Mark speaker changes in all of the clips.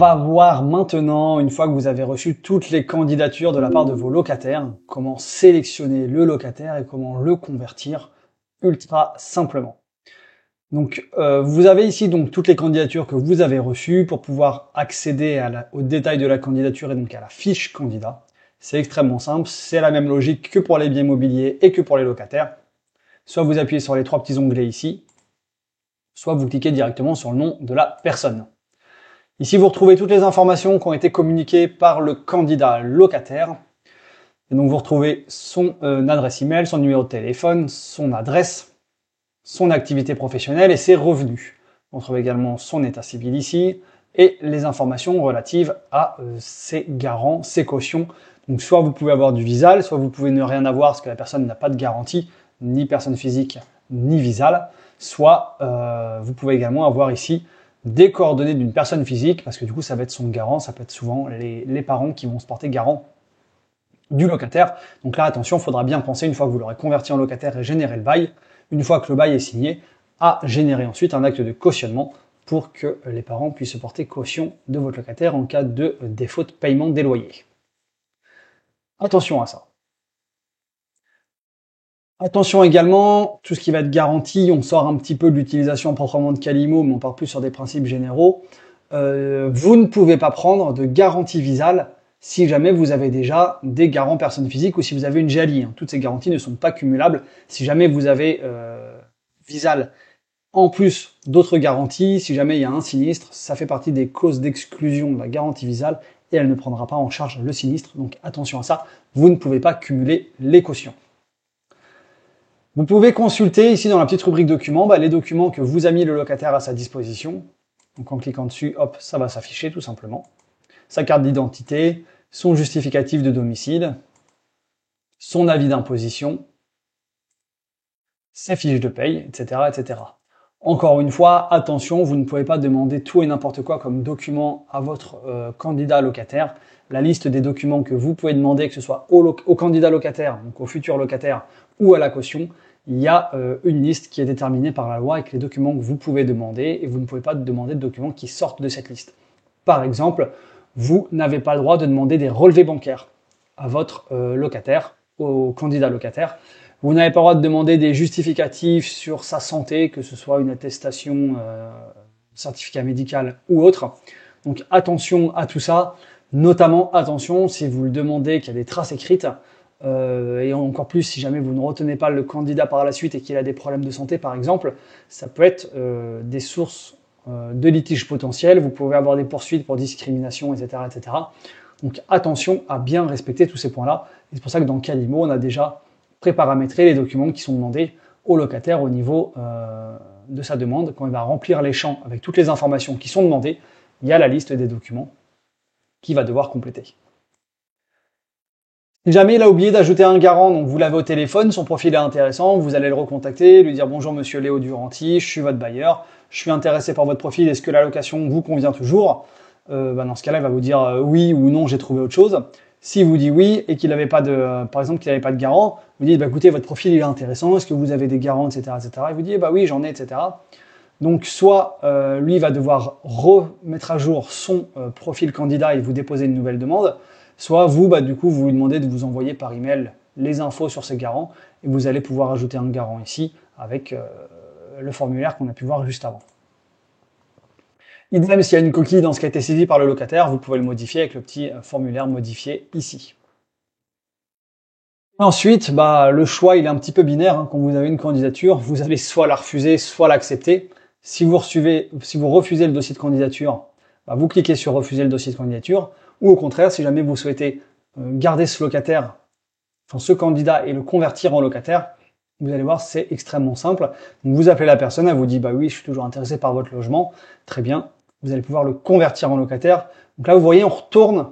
Speaker 1: va voir maintenant, une fois que vous avez reçu toutes les candidatures de la part de vos locataires, comment sélectionner le locataire et comment le convertir ultra simplement. Donc, vous avez ici donc toutes les candidatures que vous avez reçues pour pouvoir accéder au détail de la candidature et donc à la fiche candidat. C'est extrêmement simple, c'est la même logique que pour les biens immobiliers et que pour les locataires. Soit vous appuyez sur les trois petits onglets ici, soit vous cliquez directement sur le nom de la personne. Ici, vous retrouvez toutes les informations qui ont été communiquées par le candidat locataire. Et donc, vous retrouvez son adresse email, son numéro de téléphone, son adresse, son activité professionnelle et ses revenus. On trouve également son état civil ici et les informations relatives à ses garants, ses cautions. Donc, soit vous pouvez avoir du Visal, soit vous pouvez ne rien avoir parce que la personne n'a pas de garantie, ni personne physique, ni Visal. Soit vous pouvez également avoir ici des coordonnées d'une personne physique, parce que du coup, ça va être son garant, ça peut être souvent les parents qui vont se porter garant du locataire. Donc là, attention, il faudra bien penser, une fois que vous l'aurez converti en locataire et généré le bail, une fois que le bail est signé, à générer ensuite un acte de cautionnement pour que les parents puissent se porter caution de votre locataire en cas de défaut de paiement des loyers. Attention à ça. Attention également, tout ce qui va être garanti, on sort un petit peu de l'utilisation proprement de Calimo, mais on part plus sur des principes généraux. Vous ne pouvez pas prendre de garantie Visal si jamais vous avez déjà des garants personnes physiques ou si vous avez une GALI. Toutes ces garanties ne sont pas cumulables. Si jamais vous avez Visal en plus d'autres garanties, si jamais il y a un sinistre, ça fait partie des causes d'exclusion de la garantie Visal et elle ne prendra pas en charge le sinistre. Donc attention à ça, vous ne pouvez pas cumuler les cautions. Vous pouvez consulter ici dans la petite rubrique documents, les documents que vous a mis le locataire à sa disposition. Donc en cliquant dessus, hop, ça va s'afficher tout simplement. Sa carte d'identité, son justificatif de domicile, son avis d'imposition, ses fiches de paye, etc., etc. Encore une fois, attention, vous ne pouvez pas demander tout et n'importe quoi comme document à votre candidat locataire. La liste des documents que vous pouvez demander, que ce soit au candidat locataire, donc au futur locataire, ou à la caution, il y a une liste qui est déterminée par la loi avec les documents que vous pouvez demander et vous ne pouvez pas demander de documents qui sortent de cette liste. Par exemple, vous n'avez pas le droit de demander des relevés bancaires à votre locataire, au candidat locataire. Vous n'avez pas le droit de demander des justificatifs sur sa santé, que ce soit une attestation, certificat médical ou autre. Donc attention à tout ça, notamment attention si vous le demandez qu'il y a des traces écrites, et encore plus si jamais vous ne retenez pas le candidat par la suite et qu'il a des problèmes de santé par exemple, ça peut être des sources de litiges potentiels, vous pouvez avoir des poursuites pour discrimination, etc., etc. Donc attention à bien respecter tous ces points-là. C'est pour ça que dans Calimo, on a déjà préparamétré les documents qui sont demandés au locataire au niveau de sa demande. Quand il va remplir les champs avec toutes les informations qui sont demandées, il y a la liste des documents qu'il va devoir compléter. Si jamais il a oublié d'ajouter un garant, donc vous l'avez au téléphone, son profil est intéressant, vous allez le recontacter, lui dire bonjour monsieur Léo Duranty, je suis votre bailleur, je suis intéressé par votre profil, est-ce que la location vous convient toujours? Dans ce cas-là, il va vous dire oui ou non, j'ai trouvé autre chose. Si vous dit oui et qu'il n'avait pas de, par exemple, qu'il n'avait pas de garant, vous dites écoutez, votre profil il est intéressant, est-ce que vous avez des garants, etc., etc. Il vous dit oui, j'en ai, etc. Donc soit lui va devoir remettre à jour son profil candidat et vous déposer une nouvelle demande, soit vous, du coup, vous lui demandez de vous envoyer par email les infos sur ces garants et vous allez pouvoir ajouter un garant ici avec le formulaire qu'on a pu voir juste avant. Idem, s'il y a une coquille dans ce qui a été saisi par le locataire, vous pouvez le modifier avec le petit formulaire modifié ici. Ensuite, le choix il est un petit peu binaire. Quand vous avez une candidature, vous allez soit la refuser, soit l'accepter. Si vous refusez le dossier de candidature, vous cliquez sur refuser le dossier de candidature. Ou au contraire, si jamais vous souhaitez garder ce locataire, ce candidat et le convertir en locataire, vous allez voir, c'est extrêmement simple. Donc vous appelez la personne, elle vous dit oui, je suis toujours intéressé par votre logement. Très bien, vous allez pouvoir le convertir en locataire. Donc là, vous voyez, on retourne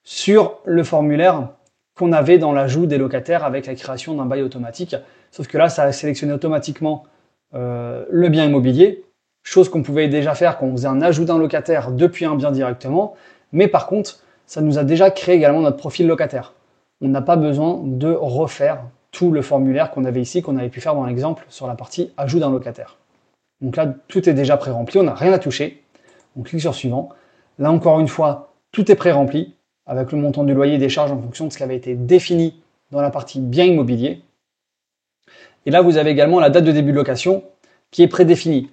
Speaker 1: sur le formulaire qu'on avait dans l'ajout des locataires avec la création d'un bail automatique. Sauf que là, ça a sélectionné automatiquement le bien immobilier, chose qu'on pouvait déjà faire quand on faisait un ajout d'un locataire depuis un bien directement. Mais par contre, ça nous a déjà créé également notre profil locataire. On n'a pas besoin de refaire tout le formulaire qu'on avait ici, qu'on avait pu faire dans l'exemple sur la partie ajout d'un locataire. Donc là, tout est déjà pré-rempli, on n'a rien à toucher. On clique sur suivant. Là encore une fois, tout est pré-rempli avec le montant du loyer et des charges en fonction de ce qui avait été défini dans la partie bien immobilier. Et là, vous avez également la date de début de location qui est prédéfinie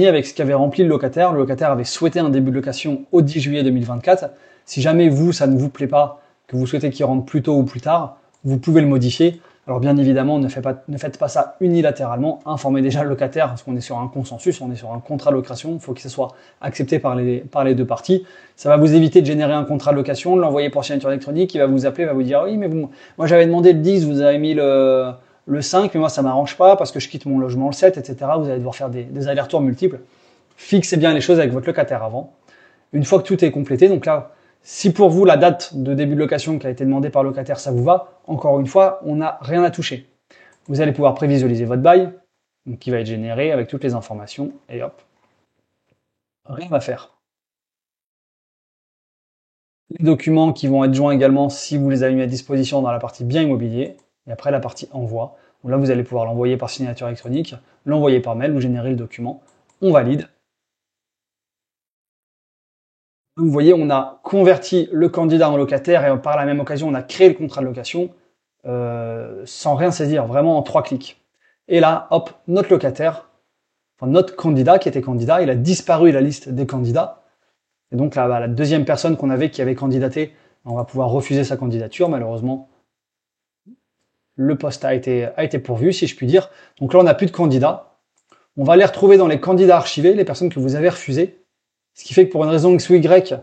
Speaker 1: avec ce qu'avait rempli le locataire. Le locataire avait souhaité un début de location au 10 juillet 2024. Si jamais vous, ça ne vous plaît pas, que vous souhaitez qu'il rentre plus tôt ou plus tard, vous pouvez le modifier. Alors bien évidemment, ne faites pas ça unilatéralement. Informez déjà le locataire, parce qu'on est sur un consensus, on est sur un contrat de location. Il faut que ce soit accepté par les deux parties. Ça va vous éviter de générer un contrat de location, de l'envoyer pour signature électronique. Il va vous appeler, va vous dire oui, mais moi j'avais demandé le 10, vous avez mis le 5, mais moi ça m'arrange pas parce que je quitte mon logement le 7, etc. Vous allez devoir faire des allers-retours multiples. Fixez bien les choses avec votre locataire avant. Une fois que tout est complété, donc là, si pour vous la date de début de location qui a été demandée par le locataire, ça vous va, encore une fois, on n'a rien à toucher. Vous allez pouvoir prévisualiser votre bail, donc qui va être généré avec toutes les informations, et hop, rien à faire. Les documents qui vont être joints également si vous les avez mis à disposition dans la partie bien immobilier, et après la partie envoi. Donc là, vous allez pouvoir l'envoyer par signature électronique, l'envoyer par mail ou générer le document. On valide. Vous voyez, on a converti le candidat en locataire et par la même occasion, on a créé le contrat de location sans rien saisir, vraiment en 3 clics. Et là, hop, notre locataire, enfin notre candidat qui était candidat, il a disparu de la liste des candidats. Et donc là, la deuxième personne qu'on avait qui avait candidaté, on va pouvoir refuser sa candidature. Malheureusement, le poste a été pourvu, si je puis dire. Donc là, on n'a plus de candidats. On va les retrouver dans les candidats archivés, les personnes que vous avez refusées. Ce qui fait que pour une raison X ou Y,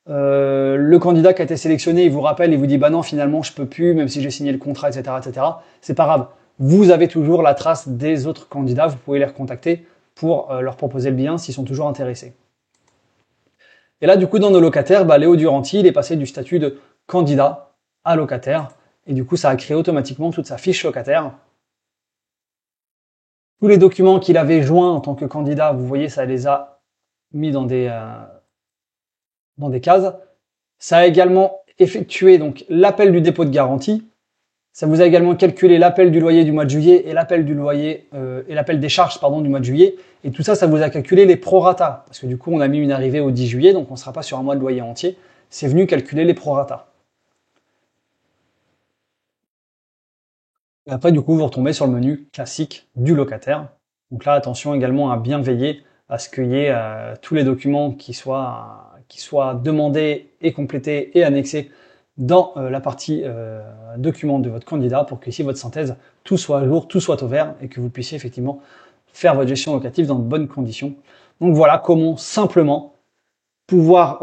Speaker 1: le candidat qui a été sélectionné, il vous rappelle, il vous dit bah non, finalement je peux plus, même si j'ai signé le contrat, etc., etc. C'est pas grave. Vous avez toujours la trace des autres candidats. Vous pouvez les recontacter pour leur proposer le bien s'ils sont toujours intéressés. Et là, du coup, dans nos locataires, Léo Duranty, il est passé du statut de candidat à locataire. Et du coup, ça a créé automatiquement toute sa fiche locataire. Tous les documents qu'il avait joints en tant que candidat, vous voyez, ça les a mis dans des cases. Ça a également effectué donc l'appel du dépôt de garantie. Ça vous a également calculé l'appel du loyer du mois de juillet et l'appel du loyer et l'appel des charges du mois de juillet. Et tout ça, ça vous a calculé les prorata parce que du coup, on a mis une arrivée au 10 juillet, donc on ne sera pas sur un mois de loyer entier. C'est venu calculer les prorata. Et après, du coup, vous retombez sur le menu classique du locataire. Donc là, attention également à bien veiller à ce qu'il y ait tous les documents qui soient demandés et complétés et annexés dans la partie documents de votre candidat pour que ici votre synthèse, tout soit à jour, tout soit au vert et que vous puissiez effectivement faire votre gestion locative dans de bonnes conditions. Donc voilà comment simplement pouvoir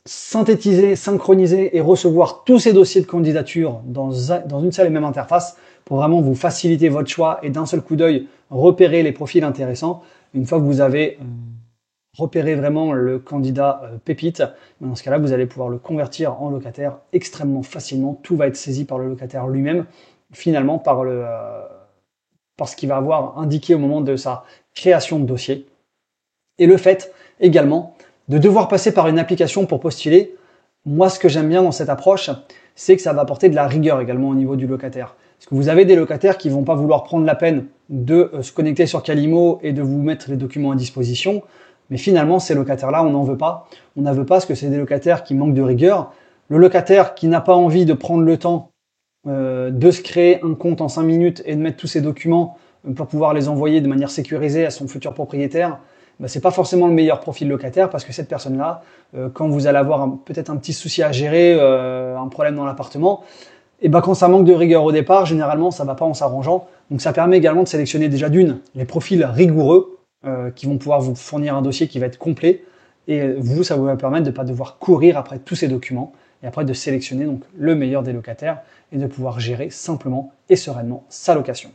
Speaker 1: synthétiser, synchroniser et recevoir tous ces dossiers de candidature dans une seule et même interface pour vraiment vous faciliter votre choix et d'un seul coup d'œil repérer les profils intéressants. Une fois que vous avez repéré vraiment le candidat pépite, dans ce cas-là, vous allez pouvoir le convertir en locataire extrêmement facilement. Tout va être saisi par le locataire lui-même, finalement par ce qu'il va avoir indiqué au moment de sa création de dossier. Et le fait également de devoir passer par une application pour postuler, moi ce que j'aime bien dans cette approche, c'est que ça va apporter de la rigueur également au niveau du locataire. Parce que vous avez des locataires qui vont pas vouloir prendre la peine de se connecter sur Calimo et de vous mettre les documents à disposition. Mais finalement, ces locataires-là, on n'en veut pas. On n'en veut pas parce que c'est des locataires qui manquent de rigueur. Le locataire qui n'a pas envie de prendre le temps de se créer un compte en 5 minutes et de mettre tous ses documents pour pouvoir les envoyer de manière sécurisée à son futur propriétaire, c'est pas forcément le meilleur profil locataire parce que cette personne-là, quand vous allez avoir peut-être un petit souci à gérer, un problème dans l'appartement, et quand ça manque de rigueur au départ, généralement ça va pas en s'arrangeant. Donc ça permet également de sélectionner déjà les profils rigoureux qui vont pouvoir vous fournir un dossier qui va être complet. Et vous, ça vous va permettre de ne pas devoir courir après tous ces documents et après de sélectionner donc le meilleur des locataires et de pouvoir gérer simplement et sereinement sa location.